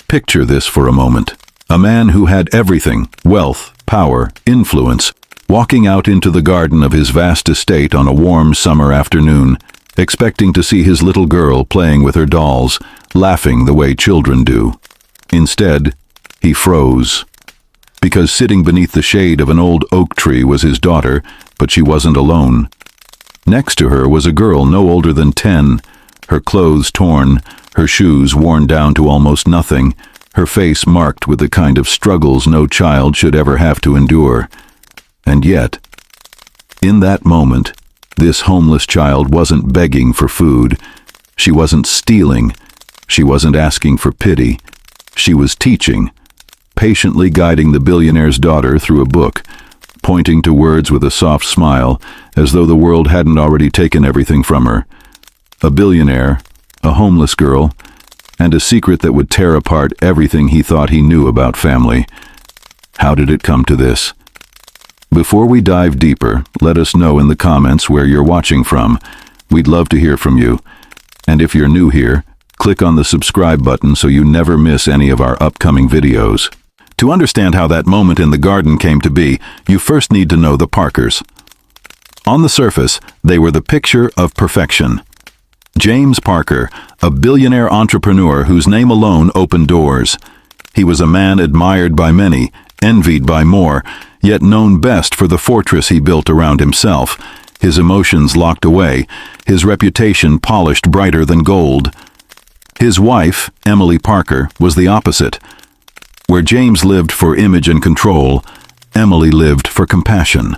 Picture this for a moment. A man who had everything, wealth, power, influence, walking out into the garden of his vast estate on a warm summer afternoon, expecting to see his little girl playing with her dolls, laughing the way children do. Instead, he froze. Because sitting beneath the shade of an old oak tree was his daughter, but she wasn't alone. Next to her was a girl no older than 10, her clothes torn, her shoes worn down to almost nothing, her face marked with the kind of struggles no child should ever have to endure. And yet, in that moment, this homeless child wasn't begging for food. She wasn't stealing. She wasn't asking for pity. She was teaching, patiently guiding the billionaire's daughter through a book, pointing to words with a soft smile, as though the world hadn't already taken everything from her. A billionaire, a homeless girl, and a secret that would tear apart everything he thought he knew about family. How did it come to this? Before we dive deeper, let us know in the comments where you're watching from. We'd love to hear from you. And if you're new here, click on the subscribe button so you never miss any of our upcoming videos. To understand how that moment in the garden came to be, you first need to know the Parkers. On the surface, they were the picture of perfection. James Parker, a billionaire entrepreneur whose name alone opened doors. He was a man admired by many, envied by more, yet known best for the fortress he built around himself, his emotions locked away, his reputation polished brighter than gold. His wife, Emily Parker, was the opposite. Where James lived for image and control, Emily lived for compassion.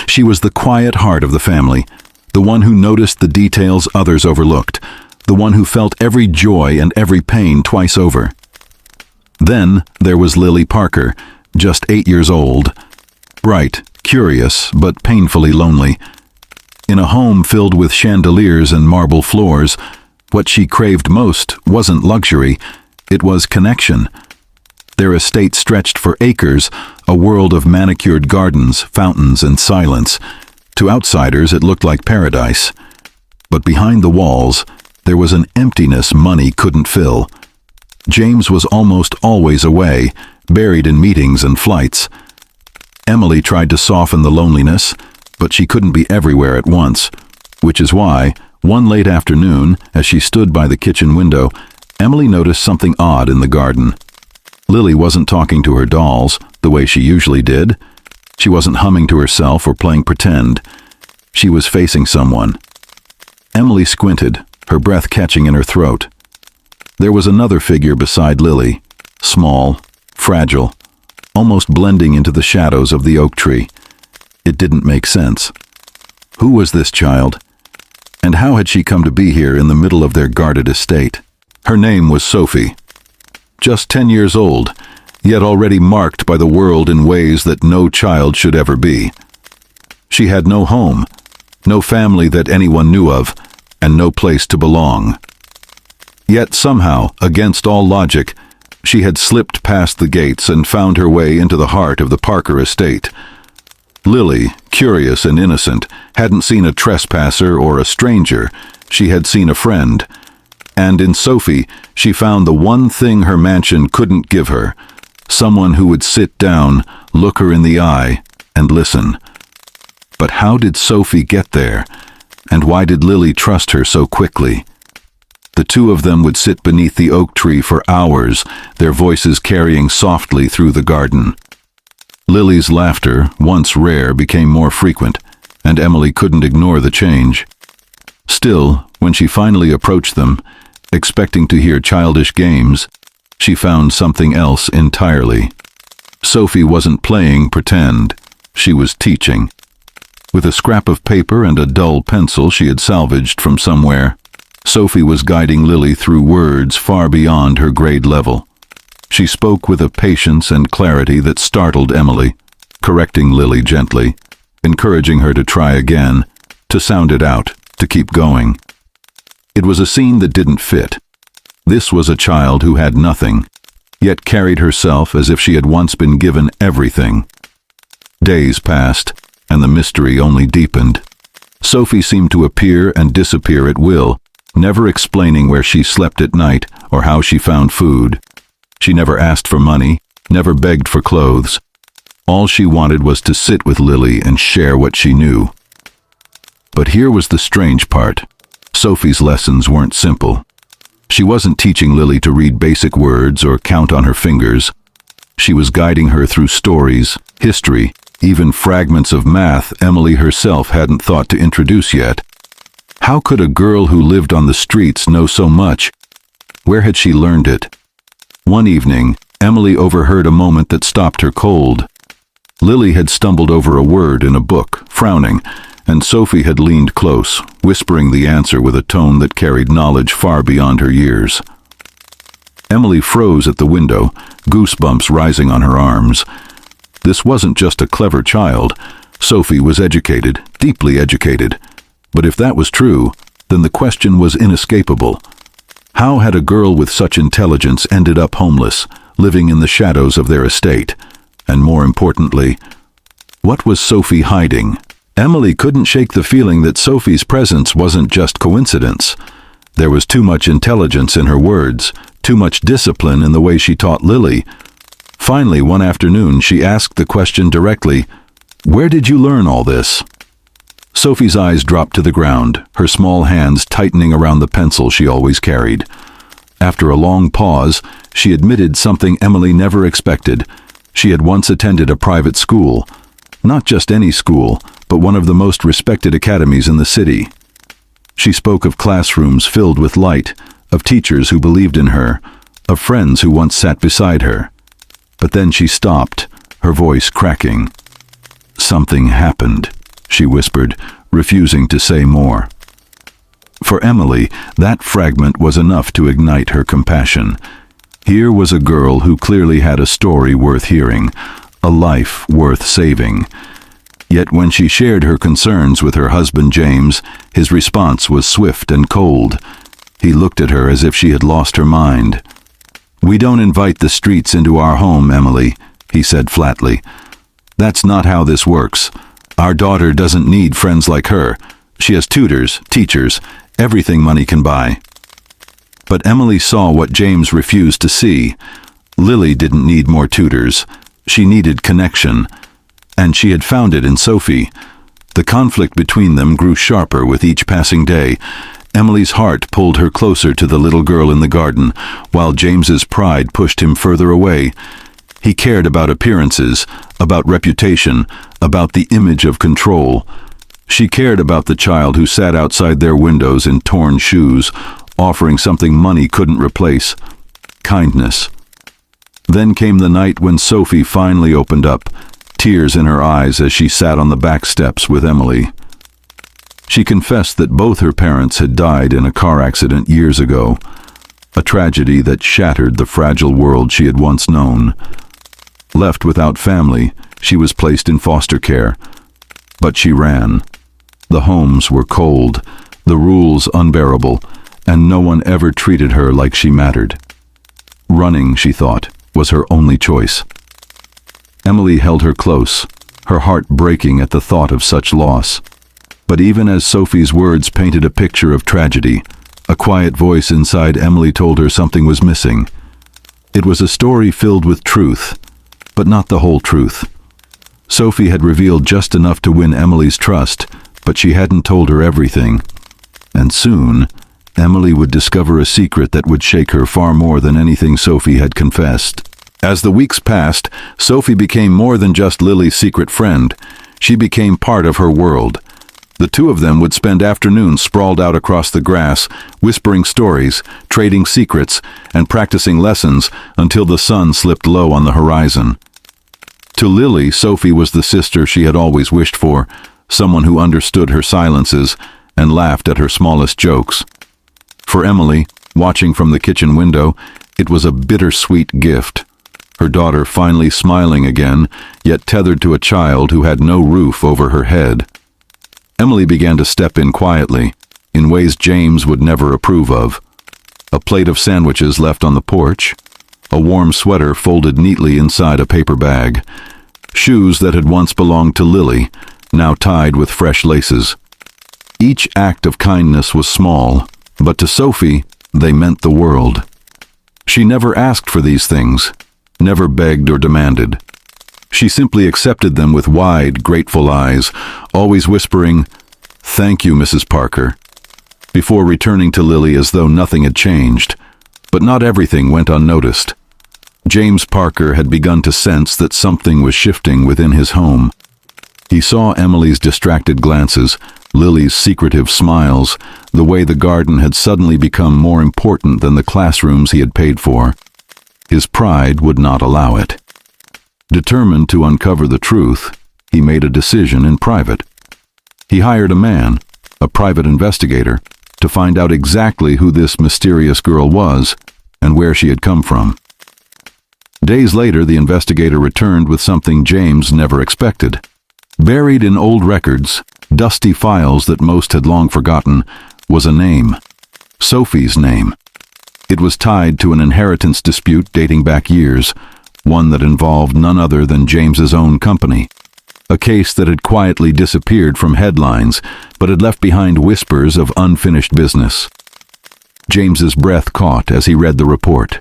She was the quiet heart of the family, the one who noticed the details others overlooked, the one who felt every joy and every pain twice over. Then there was Lily Parker, just 8 years old, bright, curious, but painfully lonely. In a home filled with chandeliers and marble floors, what she craved most wasn't luxury, it was connection. Their estate stretched for acres, a world of manicured gardens, fountains, and silence. To outsiders, it looked like paradise. But behind the walls, there was an emptiness money couldn't fill. James was almost always away, buried in meetings and flights. Emily tried to soften the loneliness, but she couldn't be everywhere at once, which is why, one late afternoon, as she stood by the kitchen window, Emily noticed something odd in the garden. Lily wasn't talking to her dolls the way she usually did. She wasn't humming to herself or playing pretend. She was facing someone. Emily squinted, her breath catching in her throat. There was another figure beside Lily, small, fragile, almost blending into the shadows of the oak tree. It didn't make sense. Who was this child? And how had she come to be here in the middle of their guarded estate? Her name was Sophie. Just 10 years old, yet already marked by the world in ways that no child should ever be. She had no home, no family that anyone knew of, and no place to belong. Yet somehow, against all logic, she had slipped past the gates and found her way into the heart of the Parker estate. Lily, curious and innocent, hadn't seen a trespasser or a stranger. She had seen a friend. And in Sophie, she found the one thing her mansion couldn't give her, someone who would sit down, look her in the eye, and listen. But how did Sophie get there? And why did Lily trust her so quickly? The two of them would sit beneath the oak tree for hours, their voices carrying softly through the garden. Lily's laughter, once rare, became more frequent, and Emily couldn't ignore the change. Still, when she finally approached them, expecting to hear childish games, she found something else entirely. Sophie wasn't playing pretend. She was teaching. With a scrap of paper and a dull pencil she had salvaged from somewhere, Sophie was guiding Lily through words far beyond her grade level. She spoke with a patience and clarity that startled Emily, correcting Lily gently, encouraging her to try again, to sound it out, to keep going. It was a scene that didn't fit. This was a child who had nothing, yet carried herself as if she had once been given everything. Days passed, and the mystery only deepened. Sophie seemed to appear and disappear at will, never explaining where she slept at night or how she found food. She never asked for money, never begged for clothes. All she wanted was to sit with Lily and share what she knew. But here was the strange part. Sophie's lessons weren't simple. She wasn't teaching Lily to read basic words or count on her fingers. She was guiding her through stories, history, even fragments of math Emily herself hadn't thought to introduce yet. How could a girl who lived on the streets know so much? Where had she learned it? One evening, Emily overheard a moment that stopped her cold. Lily had stumbled over a word in a book, frowning, and Sophie had leaned close, whispering the answer with a tone that carried knowledge far beyond her years. Emily froze at the window, goosebumps rising on her arms. This wasn't just a clever child. Sophie was educated, deeply educated. But if that was true, then the question was inescapable. How had a girl with such intelligence ended up homeless, living in the shadows of their estate? And more importantly, what was Sophie hiding? Emily couldn't shake the feeling that Sophie's presence wasn't just coincidence. There was too much intelligence in her words, too much discipline in the way she taught Lily. Finally, one afternoon, she asked the question directly, "Where did you learn all this?" Sophie's eyes dropped to the ground, her small hands tightening around the pencil she always carried. After a long pause, she admitted something Emily never expected. She had once attended a private school. Not just any school, but one of the most respected academies in the city. She spoke of classrooms filled with light, of teachers who believed in her, of friends who once sat beside her. But then she stopped, her voice cracking. "Something happened," she whispered, refusing to say more. For Emily, that fragment was enough to ignite her compassion. Here was a girl who clearly had a story worth hearing, a life worth saving. Yet when she shared her concerns with her husband James, his response was swift and cold. He looked at her as if she had lost her mind. "We don't invite the streets into our home, Emily," he said flatly. "That's not how this works. Our daughter doesn't need friends like her. She has tutors, teachers, everything money can buy." But Emily saw what James refused to see. Lily didn't need more tutors. She needed connection. And she had found it in Sophie. The conflict between them grew sharper with each passing day. Emily's heart pulled her closer to the little girl in the garden, while James's pride pushed him further away. He cared about appearances, about reputation, about the image of control. She cared about the child who sat outside their windows in torn shoes, offering something money couldn't replace: kindness. Then came the night when Sophie finally opened up, tears in her eyes as she sat on the back steps with Emily. She confessed that both her parents had died in a car accident years ago, a tragedy that shattered the fragile world she had once known. Left without family, she was placed in foster care. But she ran. The homes were cold, the rules unbearable, and no one ever treated her like she mattered. Running, she thought, was her only choice. Emily held her close, her heart breaking at the thought of such loss. But even as Sophie's words painted a picture of tragedy, a quiet voice inside Emily told her something was missing. It was a story filled with truth, but not the whole truth. Sophie had revealed just enough to win Emily's trust, but she hadn't told her everything. And soon, Emily would discover a secret that would shake her far more than anything Sophie had confessed. As the weeks passed, Sophie became more than just Lily's secret friend. She became part of her world. The two of them would spend afternoons sprawled out across the grass, whispering stories, trading secrets, and practicing lessons until the sun slipped low on the horizon. To Lily, Sophie was the sister she had always wished for, someone who understood her silences and laughed at her smallest jokes. For Emily, watching from the kitchen window, it was a bittersweet gift. Her daughter finally smiling again, yet tethered to a child who had no roof over her head. Emily began to step in quietly, in ways James would never approve of. A plate of sandwiches left on the porch, a warm sweater folded neatly inside a paper bag, shoes that had once belonged to Lily, now tied with fresh laces. Each act of kindness was small, but to Sophie, they meant the world. She never asked for these things, never begged or demanded. She simply accepted them with wide, grateful eyes, always whispering, "Thank you, Mrs. Parker," before returning to Lily as though nothing had changed. But not everything went unnoticed. James Parker had begun to sense that something was shifting within his home. He saw Emily's distracted glances, Lily's secretive smiles, the way the garden had suddenly become more important than the classrooms he had paid for. His pride would not allow it. Determined to uncover the truth, he made a decision in private. He hired a man, a private investigator, to find out exactly who this mysterious girl was and where she had come from. Days later, the investigator returned with something James never expected. Buried in old records, dusty files that most had long forgotten, was a name. Sophie's name. It was tied to an inheritance dispute dating back years, one that involved none other than James's own company. A case that had quietly disappeared from headlines, but had left behind whispers of unfinished business. James's breath caught as he read the report.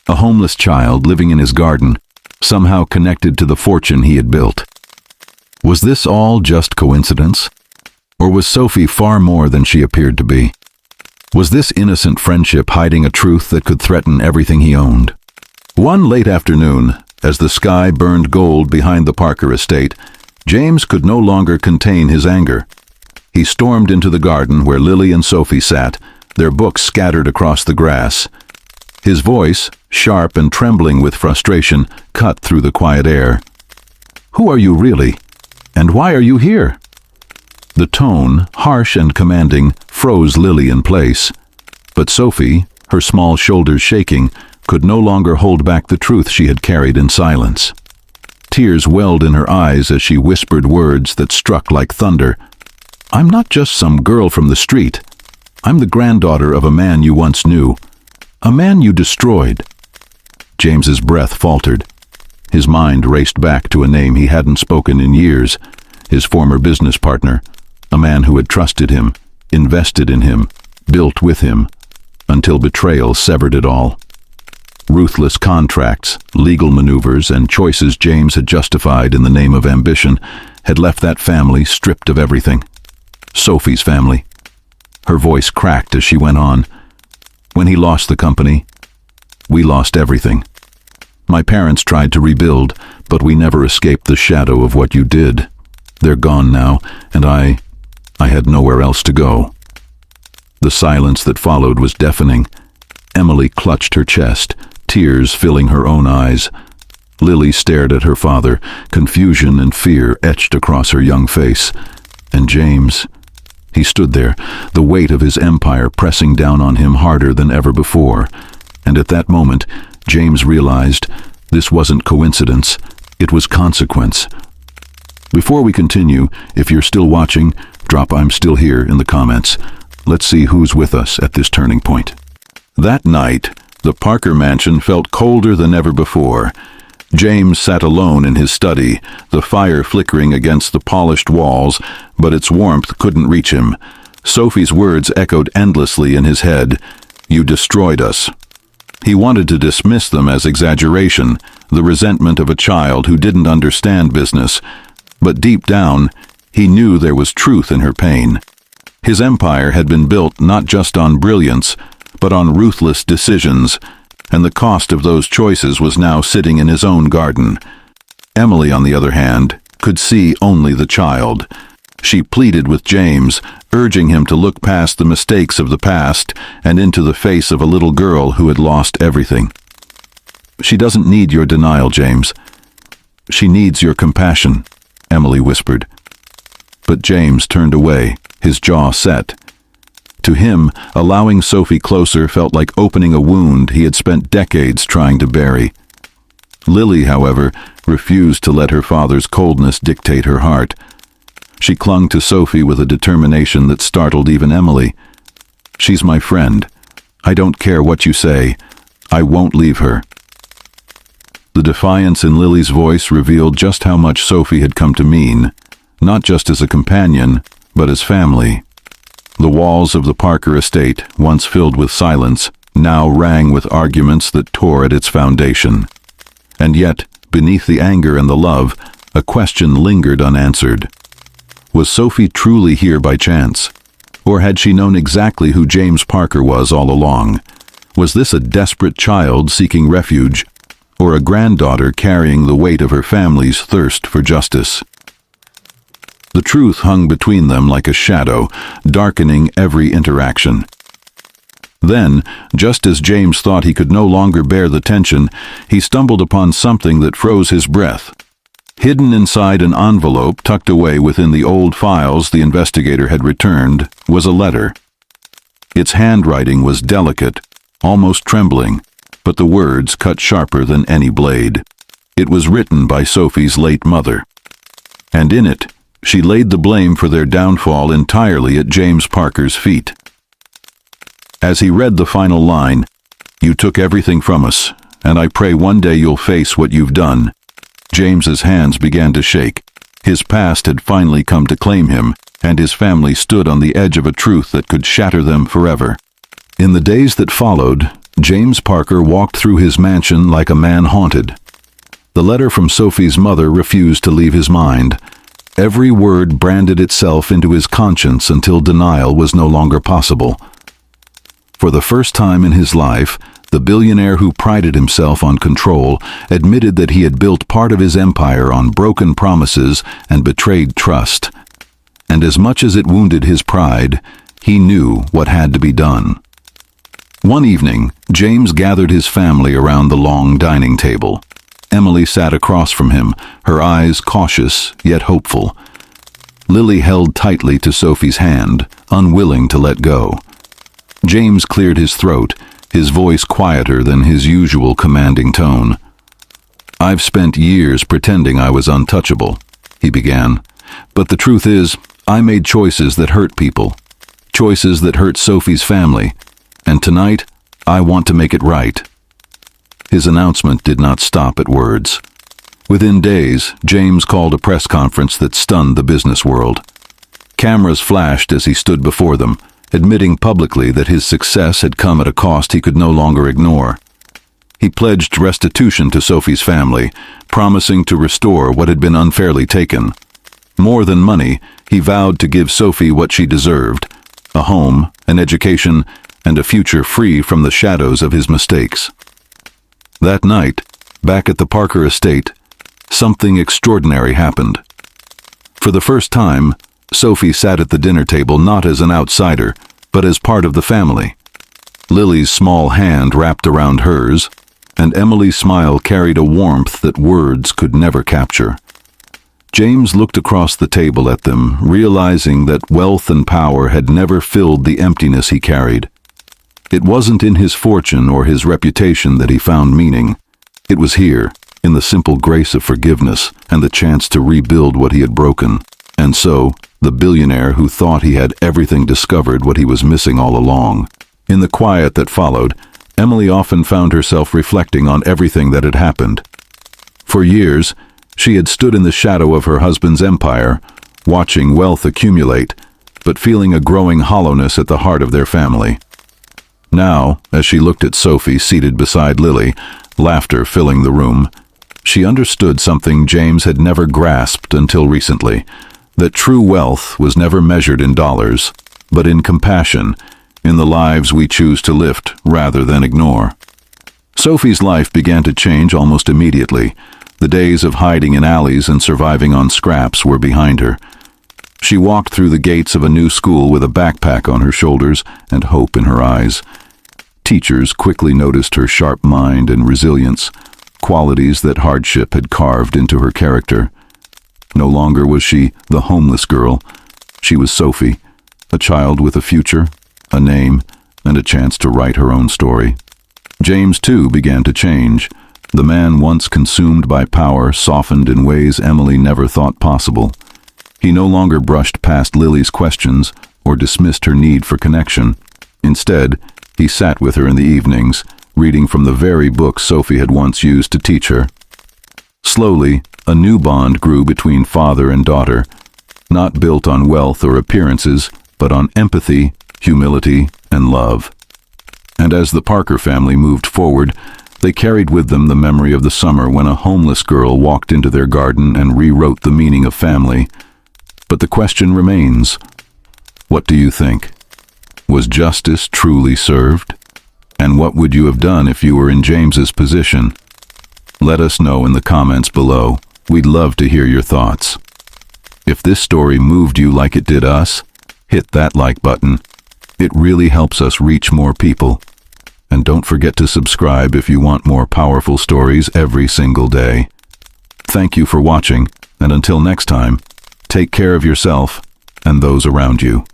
A homeless child living in his garden, somehow connected to the fortune he had built. Was this all just coincidence? Or was Sophie far more than she appeared to be? Was this innocent friendship hiding a truth that could threaten everything he owned? One late afternoon, as the sky burned gold behind the Parker estate, James could no longer contain his anger. He stormed into the garden where Lily and Sophie sat, their books scattered across the grass. His voice, sharp and trembling with frustration, cut through the quiet air. "Who are you really? And why are you here?" The tone, harsh and commanding, froze Lily in place. But Sophie, her small shoulders shaking, could no longer hold back the truth she had carried in silence. Tears welled in her eyes as she whispered words that struck like thunder. "I'm not just some girl from the street. I'm the granddaughter of a man you once knew. A man you destroyed." James's breath faltered. His mind raced back to a name he hadn't spoken in years, his former business partner, a man who had trusted him, invested in him, built with him, until betrayal severed it all. Ruthless contracts, legal maneuvers, and choices James had justified in the name of ambition had left that family stripped of everything. Sophie's family. Her voice cracked as she went on. "When he lost the company, we lost everything. My parents tried to rebuild, but we never escaped the shadow of what you did. They're gone now, and I had nowhere else to go." The silence that followed was deafening. Emily clutched her chest, tears filling her own eyes. Lily stared at her father, confusion and fear etched across her young face. And James, he stood there, the weight of his empire pressing down on him harder than ever before. And at that moment, James realized this wasn't coincidence, it was consequence. Before we continue, if you're still watching, drop "I'm still here" in the comments. Let's see who's with us at this turning point. That night, the Parker mansion felt colder than ever before. James sat alone in his study, the fire flickering against the polished walls, but its warmth couldn't reach him. Sophie's words echoed endlessly in his head. "You destroyed us." He wanted to dismiss them as exaggeration, the resentment of a child who didn't understand business. But deep down, he knew there was truth in her pain. His empire had been built not just on brilliance, but on ruthless decisions, and the cost of those choices was now sitting in his own garden. Emily, on the other hand, could see only the child. She pleaded with James, urging him to look past the mistakes of the past and into the face of a little girl who had lost everything. "She doesn't need your denial, James. She needs your compassion," Emily whispered. But James turned away, his jaw set. To him, allowing Sophie closer felt like opening a wound he had spent decades trying to bury. Lily, however, refused to let her father's coldness dictate her heart. She clung to Sophie with a determination that startled even Emily. "She's my friend. I don't care what you say. I won't leave her." The defiance in Lily's voice revealed just how much Sophie had come to mean, not just as a companion, but as family. The walls of the Parker estate, once filled with silence, now rang with arguments that tore at its foundation. And yet, beneath the anger and the love, a question lingered unanswered. Was Sophie truly here by chance? Or had she known exactly who James Parker was all along? Was this a desperate child seeking refuge, or a granddaughter carrying the weight of her family's thirst for justice? The truth hung between them like a shadow, darkening every interaction. Then, just as James thought he could no longer bear the tension, he stumbled upon something that froze his breath. Hidden inside an envelope tucked away within the old files the investigator had returned was a letter. Its handwriting was delicate, almost trembling, but the words cut sharper than any blade. It was written by Sophie's late mother. And in it, she laid the blame for their downfall entirely at James Parker's feet. As he read the final line, "You took everything from us, and I pray one day you'll face what you've done," James's hands began to shake. His past had finally come to claim him, and his family stood on the edge of a truth that could shatter them forever. In the days that followed, James Parker walked through his mansion like a man haunted. The letter from Sophie's mother refused to leave his mind. Every word branded itself into his conscience until denial was no longer possible. For the first time in his life, the billionaire who prided himself on control admitted that he had built part of his empire on broken promises and betrayed trust. And as much as it wounded his pride, he knew what had to be done. One evening, James gathered his family around the long dining table. Emily sat across from him, her eyes cautious yet hopeful. Lily held tightly to Sophie's hand, unwilling to let go. James cleared his throat, his voice quieter than his usual commanding tone. "I've spent years pretending I was untouchable," he began. "But the truth is, I made choices that hurt people. Choices that hurt Sophie's family. And tonight, I want to make it right." His announcement did not stop at words. Within days, James called a press conference that stunned the business world. Cameras flashed as he stood before them, admitting publicly that his success had come at a cost he could no longer ignore. He pledged restitution to Sophie's family, promising to restore what had been unfairly taken. More than money, he vowed to give Sophie what she deserved: a home, an education, and a future free from the shadows of his mistakes. That night, back at the Parker estate, something extraordinary happened. For the first time, Sophie sat at the dinner table not as an outsider, but as part of the family. Lily's small hand wrapped around hers, and Emily's smile carried a warmth that words could never capture. James looked across the table at them, realizing that wealth and power had never filled the emptiness he carried. It wasn't in his fortune or his reputation that he found meaning. It was here, in the simple grace of forgiveness and the chance to rebuild what he had broken. And so, the billionaire who thought he had everything discovered what he was missing all along. In the quiet that followed, Emily often found herself reflecting on everything that had happened. For years, she had stood in the shadow of her husband's empire, watching wealth accumulate, but feeling a growing hollowness at the heart of their family. Now, as she looked at Sophie seated beside Lily, laughter filling the room, she understood something James had never grasped until recently: that true wealth was never measured in dollars, but in compassion, in the lives we choose to lift rather than ignore. Sophie's life began to change almost immediately. The days of hiding in alleys and surviving on scraps were behind her. She walked through the gates of a new school with a backpack on her shoulders and hope in her eyes. Teachers quickly noticed her sharp mind and resilience, qualities that hardship had carved into her character. No longer was she the homeless girl. She was Sophie, a child with a future, a name, and a chance to write her own story. James, too, began to change. The man once consumed by power softened in ways Emily never thought possible. He no longer brushed past Lily's questions or dismissed her need for connection. Instead, he sat with her in the evenings, reading from the very books Sophie had once used to teach her. Slowly, a new bond grew between father and daughter, not built on wealth or appearances, but on empathy, humility, and love. And as the Parker family moved forward, they carried with them the memory of the summer when a homeless girl walked into their garden and rewrote the meaning of family. But the question remains, what do you think? Was justice truly served? And what would you have done if you were in James's position? Let us know in the comments below. We'd love to hear your thoughts. If this story moved you like it did us, hit that like button. It really helps us reach more people. And don't forget to subscribe if you want more powerful stories every single day. Thank you for watching, and until next time, take care of yourself and those around you.